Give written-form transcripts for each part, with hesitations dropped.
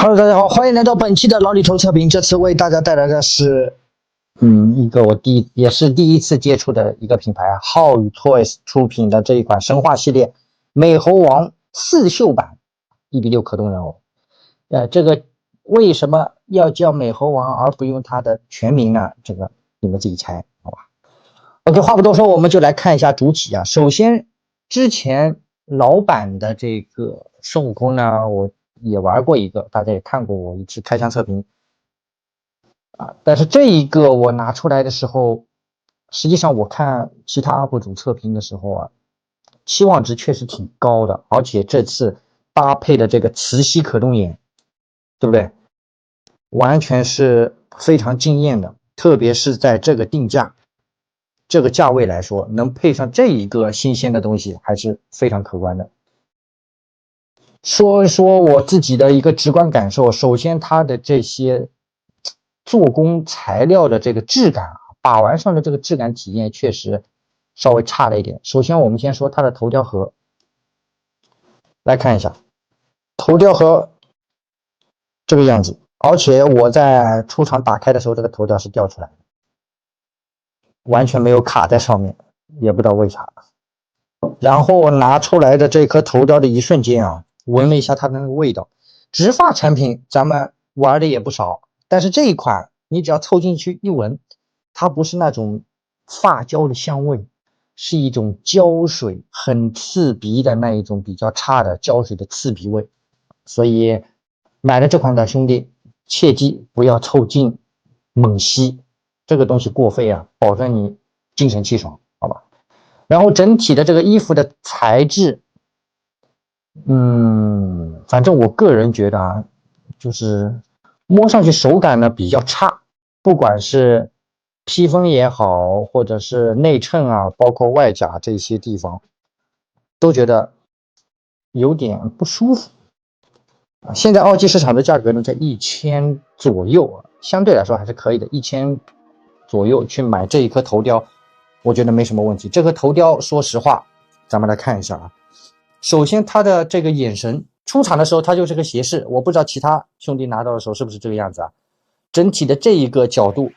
Hello，大家好，欢迎来到本期的老李头测评。这次为大家带来的是，一个我也是第一次接触的一个品牌浩宇 Toys 出品的这一款生化系列美猴王刺绣版1:6可动人偶。这个为什么要叫美猴王而不用它的全名呢？这个你们自己猜，好吧 ？OK， 话不多说，我们就来看一下主体啊。首先，之前老版的这个孙悟空呢，我也玩过一个，大家也看过我一次开箱测评啊。但是这一个我拿出来的时候，实际上我看其他 UP 主测评的时候啊，期望值确实挺高的，而且这次搭配的这个磁吸可动眼，对不对？完全是非常惊艳的，特别是在这个定价、这个价位来说，能配上这一个新鲜的东西，还是非常可观的。说一说我自己的一个直观感受，首先它的这些做工材料的这个质感啊，把玩上的这个质感体验确实稍微差了一点。首先我们先说它的头雕盒，来看一下头雕盒这个样子，而且我在出厂打开的时候，这个头雕是掉出来的，完全没有卡在上面，也不知道为啥。然后我拿出来的这颗头雕的一瞬间啊，闻了一下它的那个味道。植发产品咱们玩的也不少，但是这一款你只要凑进去一闻，它不是那种发胶的香味，是一种胶水很刺鼻的那一种比较差的胶水的刺鼻味。所以买了这款的兄弟，切记不要凑近猛吸，这个东西过费啊，保证你精神气爽，好吧？然后整体的这个衣服的材质，反正我个人觉得啊，就是摸上去手感呢比较差，不管是披风也好，或者是内衬啊，包括外甲这些地方，都觉得有点不舒服。现在二级市场的价格呢在1000左右啊，相对来说还是可以的，1000左右去买这一颗头雕，我觉得没什么问题。这颗头雕，说实话，咱们来看一下啊。首先，它的这个眼神，出厂的时候它就是个斜视，我不知道其他兄弟拿到的时候是不是这个样子啊。整体的这一个角度，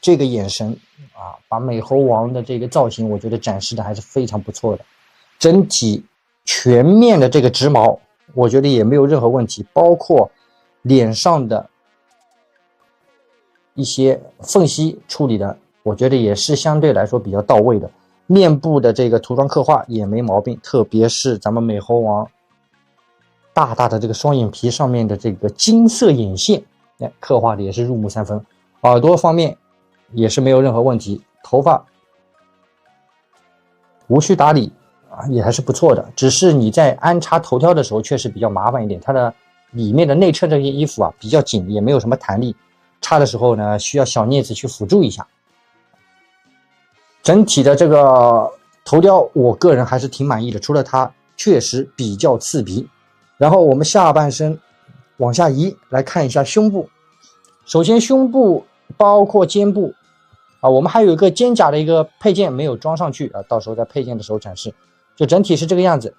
这个眼神啊，把美猴王的这个造型，我觉得展示的还是非常不错的。整体全面的这个直毛，我觉得也没有任何问题，包括脸上的一些缝隙处理的，我觉得也是相对来说比较到位的。面部的这个涂装刻画也没毛病，特别是咱们美猴王大大的这个双眼皮上面的这个金色眼线，刻画的也是入木三分。耳朵方面也是没有任何问题，头发无需打理啊，也还是不错的。只是你在安插头雕的时候确实比较麻烦一点，它的里面的内衬这些衣服啊比较紧，也没有什么弹力，插的时候呢需要小镊子去辅助一下。整体的这个头雕，我个人还是挺满意的，除了它确实比较刺鼻。然后我们下半身往下移，来看一下胸部。首先胸部包括肩部啊，我们还有一个肩甲的一个配件没有装上去啊，到时候在配件的时候展示。就整体是这个样子。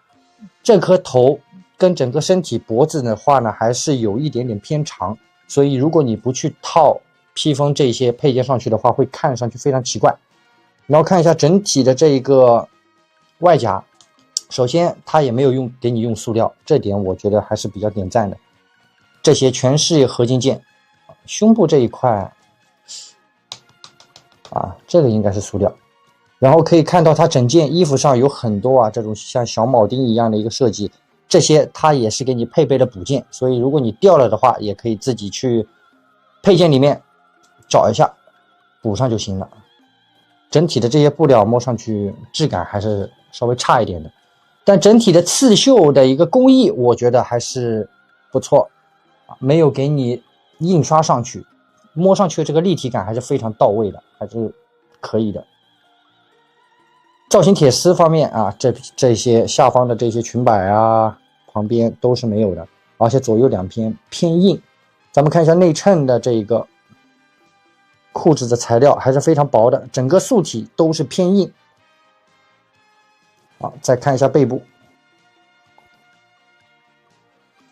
这颗头跟整个身体脖子的话呢，还是有一点点偏长，所以如果你不去套披风这些配件上去的话，会看上去非常奇怪。然后看一下整体的这一个外甲，首先它也没有给你用塑料，这点我觉得还是比较点赞的。这些全是合金件，胸部这一块啊，这个应该是塑料。然后可以看到它整件衣服上有很多啊这种像小铆钉一样的一个设计，这些它也是给你配备的补件，所以如果你掉了的话，也可以自己去配件里面找一下补上就行了。整体的这些布料摸上去质感还是稍微差一点的，但整体的刺绣的一个工艺我觉得还是不错，没有给你印刷上去，摸上去这个立体感还是非常到位的，还是可以的。造型铁丝方面啊，这些下方的这些裙摆啊，旁边都是没有的，而且左右两边偏硬。咱们看一下内衬的这一个裤子的材料还是非常薄的，整个素体都是偏硬。好，再看一下背部，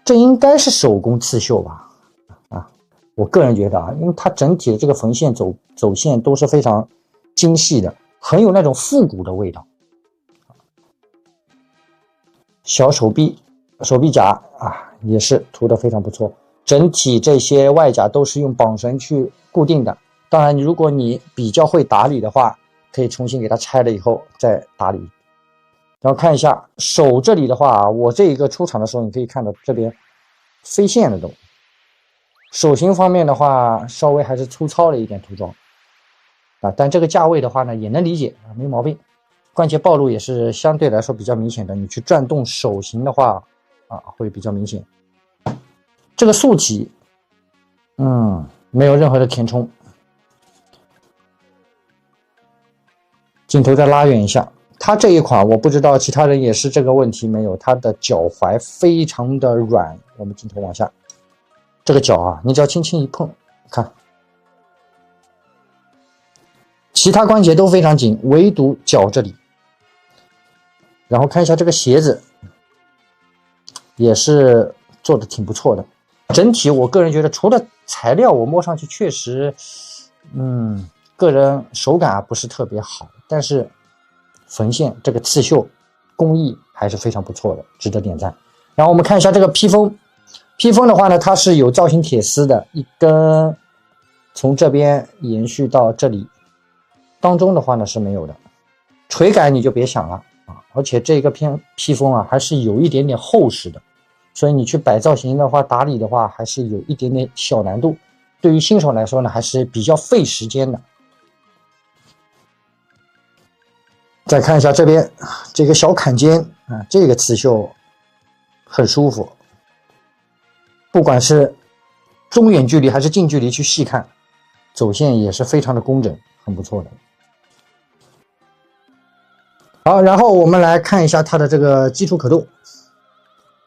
这应该是手工刺绣吧？啊，我个人觉得啊，因为它整体的这个缝线走线都是非常精细的，很有那种复古的味道。小手臂甲啊，也是涂得非常不错。整体这些外甲都是用绑绳去固定的。当然，如果你比较会打理的话，可以重新给它拆了以后再打理。然后看一下手这里的话，我这一个出厂的时候，你可以看到这边飞线了都。手型方面的话，稍微还是粗糙了一点涂装啊，但这个价位的话呢，也能理解啊，没毛病。关节暴露也是相对来说比较明显的，你去转动手型的话啊，会比较明显。这个素体，没有任何的填充。镜头再拉远一下，它这一款我不知道其他人也是这个问题没有，它的脚踝非常的软。我们镜头往下，这个脚啊，你只要轻轻一碰，看，其他关节都非常紧，唯独脚这里。然后看一下这个鞋子，也是做的挺不错的。整体我个人觉得，除了材料我摸上去确实，个人手感不是特别好，但是缝线这个刺绣工艺还是非常不错的，值得点赞。然后我们看一下这个披风，披风的话呢，它是有造型铁丝的，一根从这边延续到这里，当中的话呢是没有的。垂感你就别想了啊，而且这个披风啊还是有一点点厚实的，所以你去摆造型的话，打理的话还是有一点点小难度。对于新手来说呢，还是比较费时间的。再看一下这边这个小坎肩啊，这个刺绣很舒服，不管是中远距离还是近距离去细看，走线也是非常的工整，很不错的。好，然后我们来看一下它的这个基础可动。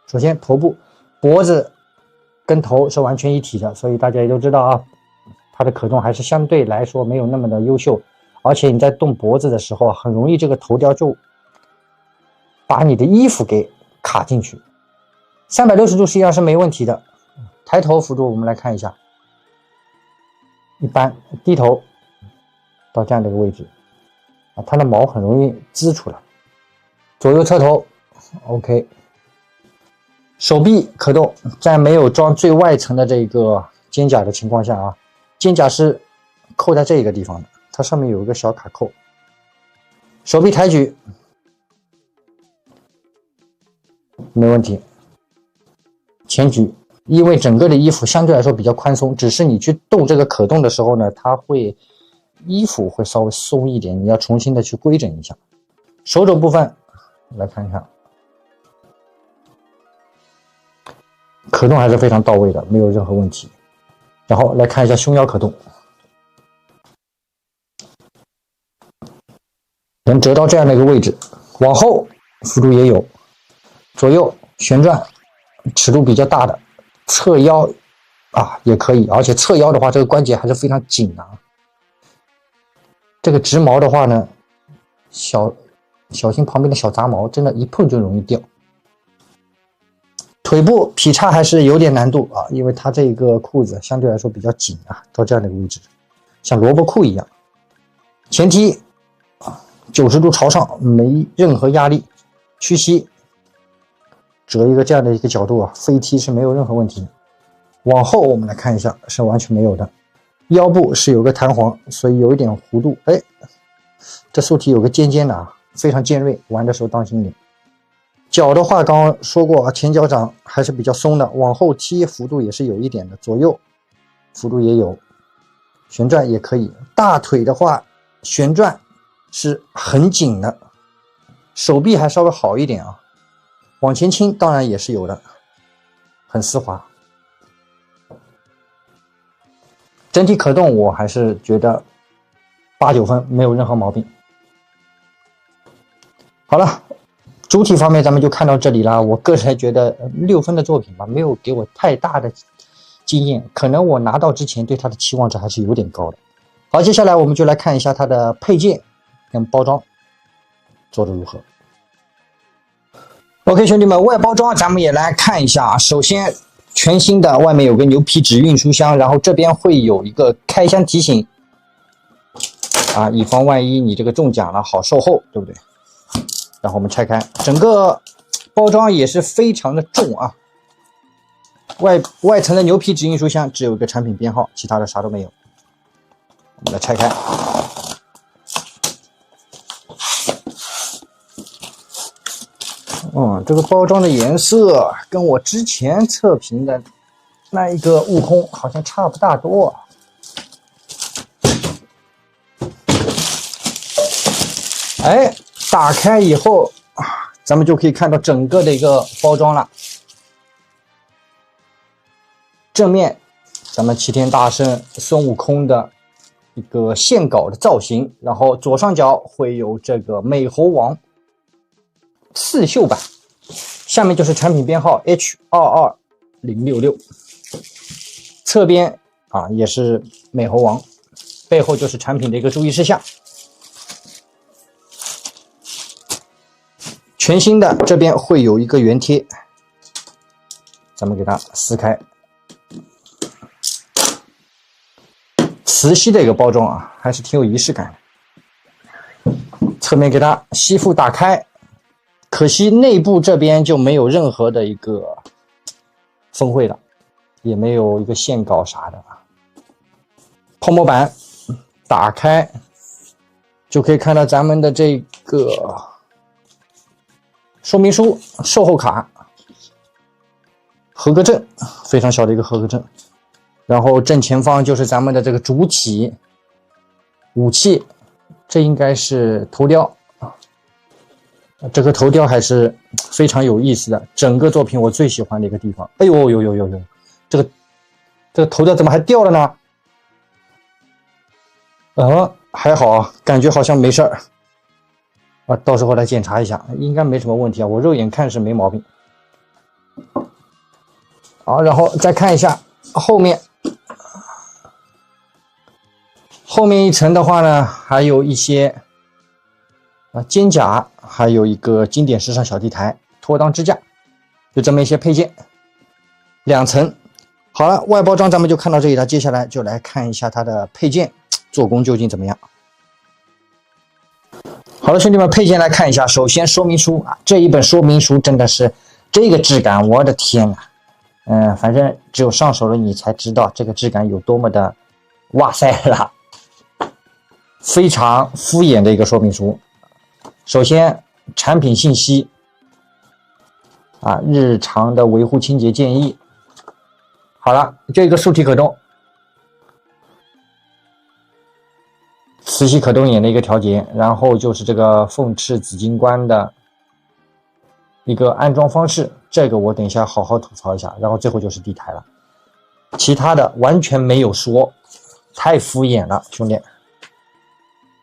首先头部、脖子跟头是完全一体的，所以大家也都知道啊，它的可动还是相对来说没有那么的优秀。而且你在动脖子的时候，很容易这个头雕就把你的衣服给卡进去。360度实际上是没问题的。抬头幅度我们来看一下，一般低头到这样的一个位置啊，它的毛很容易滋出来。左右侧头 OK， 手臂可动，在没有装最外层的这个肩胛的情况下啊，肩胛是扣在这个地方的，它上面有一个小卡扣。手臂抬举没问题，前举，因为整个的衣服相对来说比较宽松，只是你去动这个可动的时候呢，它会衣服会稍微松一点，你要重新的去规整一下。手肘部分来看一下，可动还是非常到位的，没有任何问题。然后来看一下胸腰可动，能折到这样的一个位置，往后幅度也有，左右旋转，尺度比较大的，侧腰啊也可以，而且侧腰的话，这个关节还是非常紧的啊。这个直毛的话呢，小心旁边的小杂毛，真的一碰就容易掉。腿部劈叉还是有点难度啊，因为它这个裤子相对来说比较紧啊，到这样的一个位置，像萝卜裤一样。前踢90度朝上，没任何压力。屈膝折一个这样的一个角度啊，飞踢是没有任何问题的。往后我们来看一下，是完全没有的。腰部是有个弹簧，所以有一点弧度。哎，这素体有个尖尖的啊，非常尖锐，玩的时候当心一点。脚的话，刚刚说过啊，前脚掌还是比较松的，往后踢幅度也是有一点的，左右幅度也有，旋转也可以。大腿的话，旋转是很紧的，手臂还稍微好一点啊，往前倾当然也是有的，很丝滑。整体可动我还是觉得8、9分，没有任何毛病。好了，主体方面咱们就看到这里了。我个人觉得6分的作品吧，没有给我太大的经验，可能我拿到之前对它的期望值还是有点高的。好，接下来我们就来看一下它的配件跟包装做得如何。OK， 兄弟们，外包装咱们也来看一下啊。首先，全新的外面有个牛皮纸运输箱，然后这边会有一个开箱提醒啊，以防万一你这个中奖了，好售后，对不对？然后我们拆开，整个包装也是非常的重啊。外层的牛皮纸运输箱只有一个产品编号，其他的啥都没有。我们来拆开。这个包装的颜色跟我之前测评的那一个悟空好像差不大多。哎，打开以后，咱们就可以看到整个的一个包装了。正面，咱们齐天大圣孙悟空的一个线稿的造型，然后左上角会有这个美猴王刺绣版。下面就是产品编号 H22066， 侧边啊也是美猴王，背后就是产品的一个注意事项。全新的这边会有一个原贴，咱们给它撕开，磁吸的一个包装啊，还是挺有仪式感的。侧面给它吸附打开。可惜内部这边就没有任何的一个峰会了，也没有一个线稿啥的。泡沫板打开就可以看到咱们的这个说明书、售后卡、合格证，非常小的一个合格证。然后正前方就是咱们的这个主体武器，这应该是头雕。这个头雕还是非常有意思的，整个作品我最喜欢的一个地方。哎呦呦，这个头雕怎么还掉了呢？还好，感觉好像没事儿啊，到时候来检查一下，应该没什么问题啊，我肉眼看是没毛病。好，然后再看一下后面一层的话呢，还有一些肩胛，还有一个经典时尚小地台、拖裆支架，就这么一些配件，2层。好了，外包装咱们就看到这里了，接下来就来看一下它的配件做工究竟怎么样。好了，兄弟们，配件来看一下。首先说明书啊，这一本说明书真的是这个质感，我的天啊！反正只有上手了你才知道这个质感有多么的哇塞了，非常敷衍的一个说明书。首先，产品信息啊，日常的维护清洁建议。好了，就一个竖体可动、磁吸可动眼的一个调节，然后就是这个凤翅紫金冠的一个安装方式，这个我等一下好好吐槽一下。然后最后就是地台了，其他的完全没有说，太敷衍了，兄弟。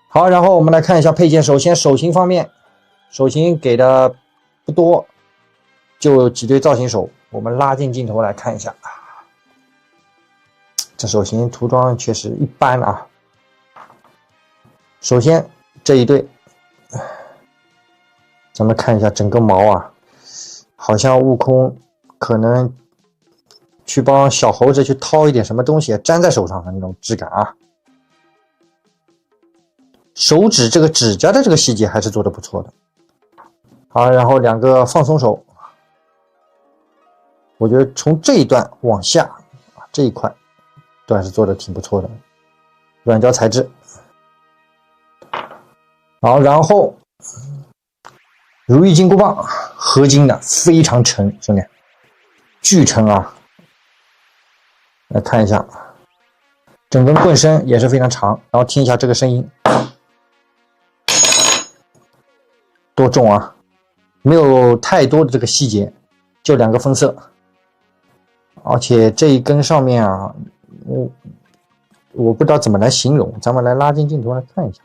好，然后我们来看一下配件。首先手型方面，手型给的不多，就几对造型手，我们拉近镜头来看一下。这手型涂装确实一般啊。首先这一对，咱们看一下整个毛啊，好像悟空可能去帮小猴子去掏一点什么东西粘在手上的那种质感啊。手指这个指甲的这个细节还是做的不错的。好，然后2个放松手，我觉得从这一段往下这一块都还是做的挺不错的，软胶材质。好，然后如意金箍棒，合金的，非常沉，兄弟，巨沉啊！来看一下，整根棍身也是非常长，然后听一下这个声音。多重啊，没有太多的这个细节，就2个分色，而且这一根上面啊，我不知道怎么来形容，咱们来拉近镜头来看一下，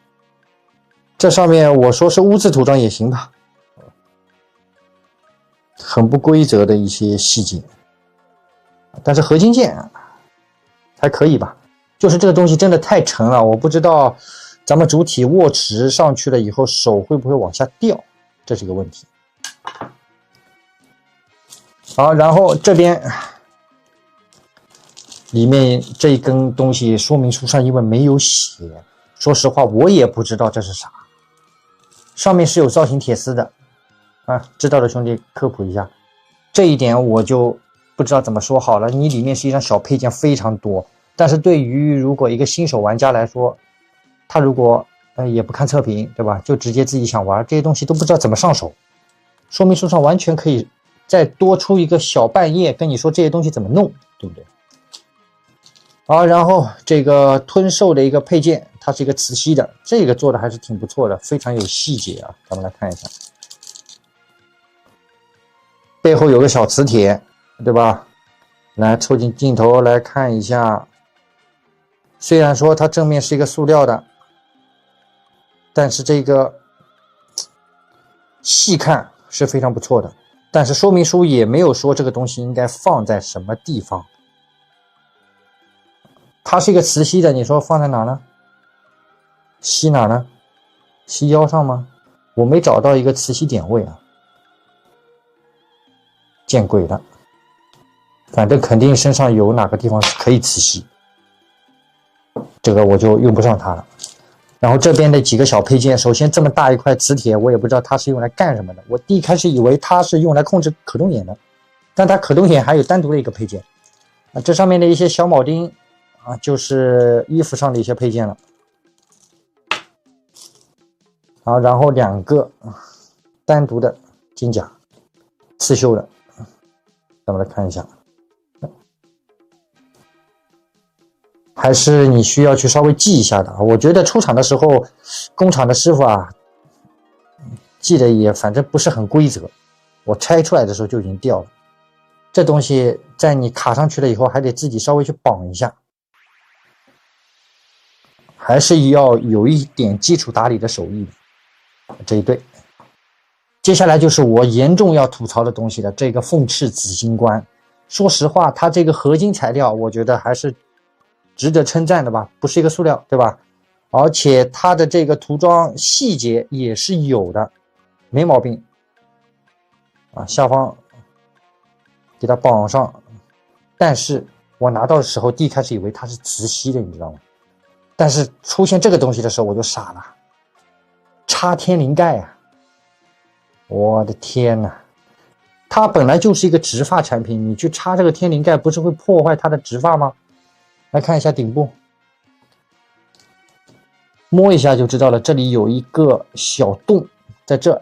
这上面我说是污渍涂装也行吧，很不规则的一些细节，但是合金件还可以吧，就是这个东西真的太沉了，我不知道咱们主体握持上去了以后手会不会往下掉，这是一个问题。好，然后这边里面这一根东西说明书上因为没有写，说实话我也不知道这是啥。上面是有造型铁丝的啊，知道的兄弟科普一下。这一点我就不知道怎么说好了。你里面实际上小配件非常多，但是对于如果一个新手玩家来说，他如果也不看测评，对吧？就直接自己想玩这些东西都不知道怎么上手。说明书上完全可以再多出一个小半页跟你说这些东西怎么弄，对不对？好，然后这个吞兽的一个配件，它是一个磁吸的，这个做的还是挺不错的，非常有细节啊。咱们来看一下，背后有个小磁铁，对吧？来凑近镜头来看一下，虽然说它正面是一个塑料的，但是这个细看是非常不错的，但是说明书也没有说这个东西应该放在什么地方。它是一个磁吸的，你说放在哪呢？吸哪呢？吸腰上吗？我没找到一个磁吸点位啊，见鬼了！反正肯定身上有哪个地方是可以磁吸，这个我就用不上它了。然后这边的几个小配件，首先这么大一块磁铁，我也不知道它是用来干什么的。我一开始以为它是用来控制可动眼的，但它可动眼还有单独的一个配件啊。这上面的一些小铆钉啊，就是衣服上的一些配件了。好，然后两个单独的金甲，刺绣的，咱们来看一下。还是你需要去稍微记一下的啊。我觉得出厂的时候，工厂的师傅啊，记得也反正不是很规则。我拆出来的时候就已经掉了。这东西在你卡上去了以后，还得自己稍微去绑一下，还是要有一点基础打理的手艺的。这一对，接下来就是我严重要吐槽的东西了。这个凤翅紫星冠，说实话，它这个合金材料，我觉得还是值得称赞的吧，不是一个塑料，对吧？而且它的这个涂装细节也是有的，没毛病啊。下方给它绑上，但是我拿到的时候，第一开始以为它是磁吸的，你知道吗？但是出现这个东西的时候，我就傻了，插天灵盖啊！我的天哪！它本来就是一个直发产品，你去插这个天灵盖，不是会破坏它的直发吗？来看一下顶部，摸一下就知道了，这里有一个小洞在这。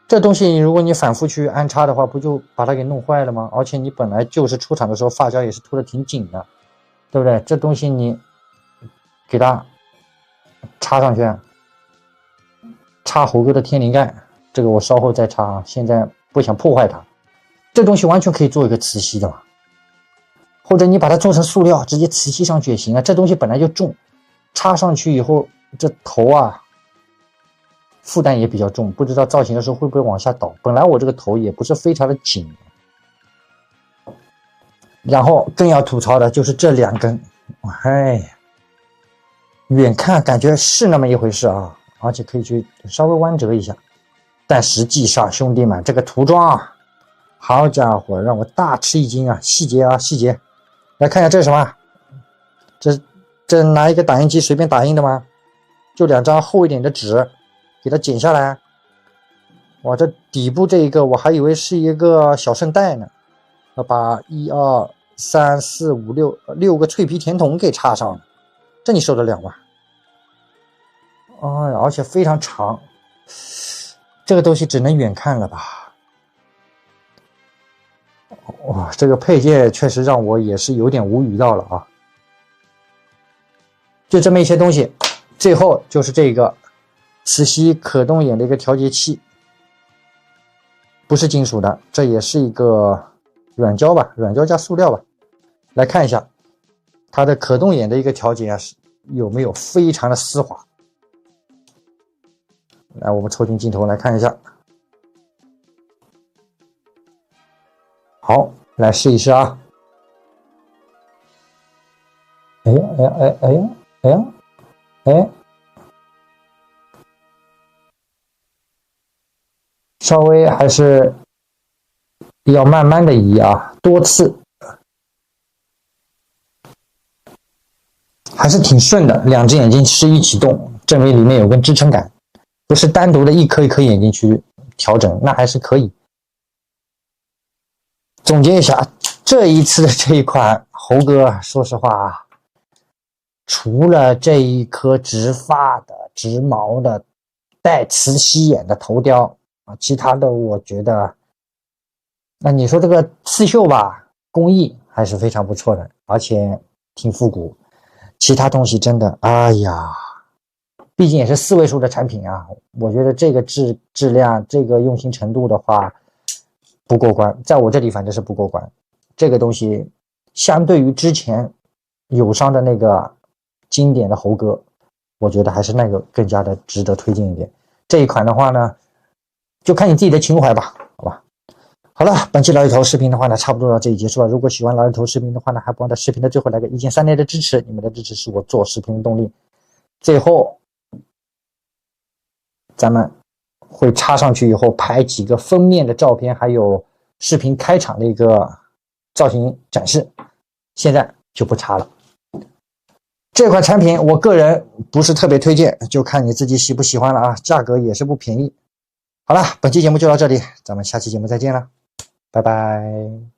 这东西如果你反复去安插的话，不就把它给弄坏了吗？而且你本来就是出厂的时候发胶也是涂的挺紧的，对不对？这东西你给它插上去，插猴哥的天灵盖，这个我稍后再插，现在不想破坏它。这东西完全可以做一个磁吸的嘛，或者你把它做成塑料，直接磁吸上去也行啊。这东西本来就重，插上去以后，这头啊负担也比较重，不知道造型的时候会不会往下倒。本来我这个头也不是非常的紧，然后更要吐槽的就是这两根，哎呀，远看感觉是那么一回事啊，而且可以去稍微弯折一下，但实际上兄弟们，这个涂装啊，好家伙，让我大吃一惊啊！细节啊，细节！来看一下这是什么？这拿一个打印机随便打印的吗？就两张厚一点的纸，给它剪下来。哇，这底部这一个我还以为是一个小圣代呢。要把1、2、3、4、5、6个脆皮甜筒给插上了，这你受得了吗？哎呀，而且非常长，这个东西只能远看了吧？哇，这个配件确实让我也是有点无语到了啊！就这么一些东西，最后就是这个磁吸可动眼的一个调节器，不是金属的，这也是一个软胶吧，软胶加塑料吧。来看一下它的可动眼的一个调节啊，有没有非常的丝滑？来，我们凑近镜头来看一下。好，来试一试啊！哎呀哎呀哎呀哎呀哎，稍微还是要慢慢的移啊，多次，还是挺顺的。两只眼睛是一起动，证明里面有根支撑感，不是单独的一颗一颗眼睛去调整，那还是可以。总结一下，这一次的这一款猴哥，说实话啊，除了这一颗直发的、直毛的、带磁吸眼的头雕啊，其他的我觉得，那你说这个刺绣吧，工艺还是非常不错的，而且挺复古。其他东西真的，哎呀，毕竟也是4位数的产品啊，我觉得这个质量、这个用心程度的话，不过关，在我这里反正是不过关。这个东西相对于之前友商的那个经典的猴哥，我觉得还是那个更加的值得推荐一点。这一款的话呢，就看你自己的情怀吧，好吧。好了，本期老李头视频的话呢，差不多到这里结束了。如果喜欢老李头视频的话呢，还不忘在视频的最后来个1键3连的支持，你们的支持是我做视频的动力。最后，咱们会插上去以后拍几个封面的照片，还有视频开场的一个造型展示，现在就不插了。这款产品我个人不是特别推荐，就看你自己喜不喜欢了啊，价格也是不便宜。好了，本期节目就到这里，咱们下期节目再见了，拜拜。